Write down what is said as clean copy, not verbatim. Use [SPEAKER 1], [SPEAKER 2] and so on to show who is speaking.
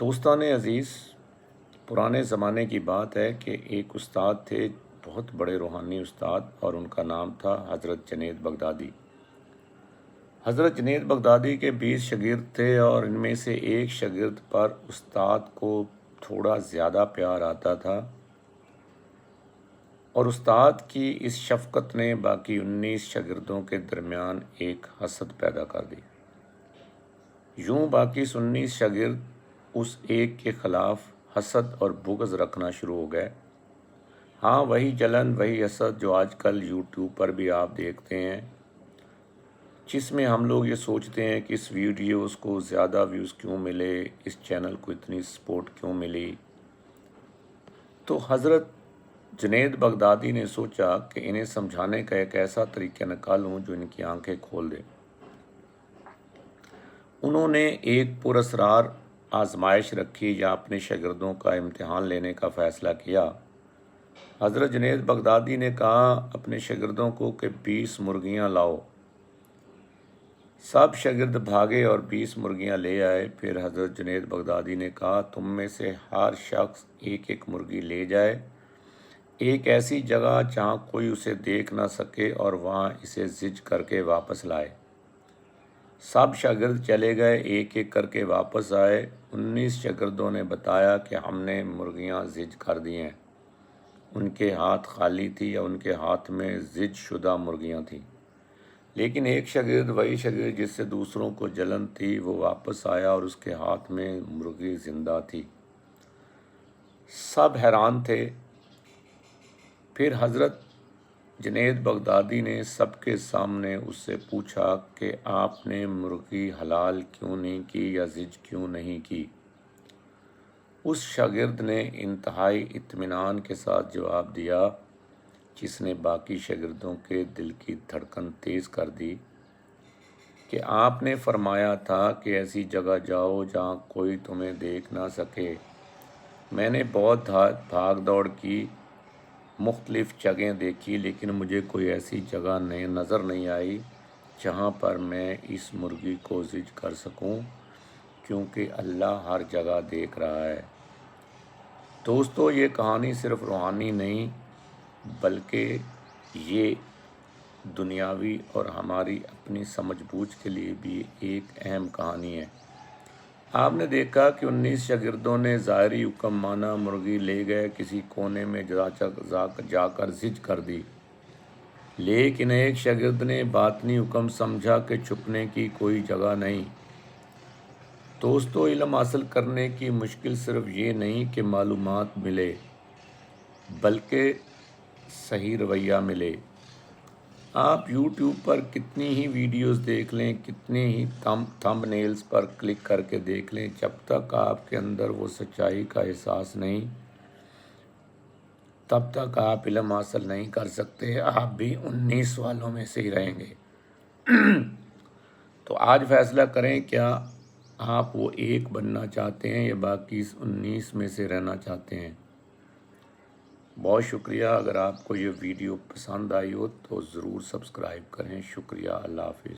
[SPEAKER 1] دوستان عزیز، پرانے زمانے کی بات ہے کہ ایک استاد تھے، بہت بڑے روحانی استاد، اور ان کا نام تھا حضرت جنید بغدادی۔ حضرت جنید بغدادی کے 20 شاگرد تھے، اور ان میں سے ایک شاگرد پر استاد کو تھوڑا زیادہ پیار آتا تھا، اور استاد کی اس شفقت نے باقی 19 شاگردوں کے درمیان ایک حسد پیدا کر دی۔ یوں باقی 19 شاگرد اس ایک کے خلاف حسد اور بغض رکھنا شروع ہو گئے۔ ہاں، وہی جلن، وہی حسد جو آج کل یوٹیوب پر بھی آپ دیکھتے ہیں، جس میں ہم لوگ یہ سوچتے ہیں کہ اس ویڈیوز کو زیادہ ویوز کیوں ملے، اس چینل کو اتنی سپورٹ کیوں ملی۔ تو حضرت جنید بغدادی نے سوچا کہ انہیں سمجھانے کا ایک ایسا طریقہ نکالوں جو ان کی آنکھیں کھول دے۔ انہوں نے ایک پراسرار آزمائش رکھی یا اپنے شاگردوں کا امتحان لینے کا فیصلہ کیا۔ حضرت جنید بغدادی نے کہا اپنے شاگردوں کو کہ 20 مرغیاں لاؤ۔ سب شاگرد بھاگے اور 20 مرغیاں لے آئے۔ پھر حضرت جنید بغدادی نے کہا تم میں سے ہر شخص ایک ایک مرغی لے جائے ایک ایسی جگہ جہاں کوئی اسے دیکھ نہ سکے، اور وہاں اسے ذبح کر کے واپس لائے۔ سب شاگرد چلے گئے، ایک ایک کر کے واپس آئے۔ 19 شاگردوں نے بتایا کہ ہم نے مرغیاں ذبح کر دی ہیں۔ ان کے ہاتھ خالی تھی یا ان کے ہاتھ میں ذبح شدہ مرغیاں تھیں، لیکن ایک شاگرد، وہی شاگرد جس سے دوسروں کو جلن تھی، وہ واپس آیا اور اس کے ہاتھ میں مرغی زندہ تھی۔ سب حیران تھے۔ پھر حضرت جنید بغدادی نے سب کے سامنے اس سے پوچھا کہ آپ نے مرغی حلال کیوں نہیں کی یا ذبح کیوں نہیں کی؟ اس شاگرد نے انتہائی اطمینان کے ساتھ جواب دیا، جس نے باقی شاگردوں کے دل کی دھڑکن تیز کر دی، کہ آپ نے فرمایا تھا کہ ایسی جگہ جاؤ جہاں کوئی تمہیں دیکھ نہ سکے۔ میں نے بہت بھاگ دوڑ کی، مختلف جگہیں دیکھی، لیکن مجھے کوئی ایسی جگہ نظر نہیں آئی جہاں پر میں اس مرغی کو ذبح کر سکوں، کیونکہ اللہ ہر جگہ دیکھ رہا ہے۔ دوستو، یہ کہانی صرف روحانی نہیں بلکہ یہ دنیاوی اور ہماری اپنی سمجھ بوجھ کے لیے بھی ایک اہم کہانی ہے۔ آپ نے دیکھا کہ 19 شاگردوں نے ظاہری حکم مانا، مرغی لے گئے، کسی کونے میں جا کر ذبح کر دی، لیکن ایک شاگرد نے باطنی حکم سمجھا کہ چھپنے کی کوئی جگہ نہیں۔ دوستو، علم حاصل کرنے کی مشکل صرف یہ نہیں کہ معلومات ملے، بلکہ صحیح رویہ ملے۔ آپ یوٹیوب پر کتنی ہی ویڈیوز دیکھ لیں، کتنے ہی تھمب نیلز پر کلک کر کے دیکھ لیں، جب تک آپ کے اندر وہ سچائی کا احساس نہیں، تب تک آپ علم حاصل نہیں کر سکتے۔ آپ بھی 19 والوں میں سے ہی رہیں گے۔ تو آج فیصلہ کریں، کیا آپ وہ ایک بننا چاہتے ہیں یا باقی 19 میں سے رہنا چاہتے ہیں؟ بہت شکریہ۔ اگر آپ کو یہ ویڈیو پسند آئی ہو تو ضرور سبسکرائب کریں۔ شکریہ۔ اللہ حافظ۔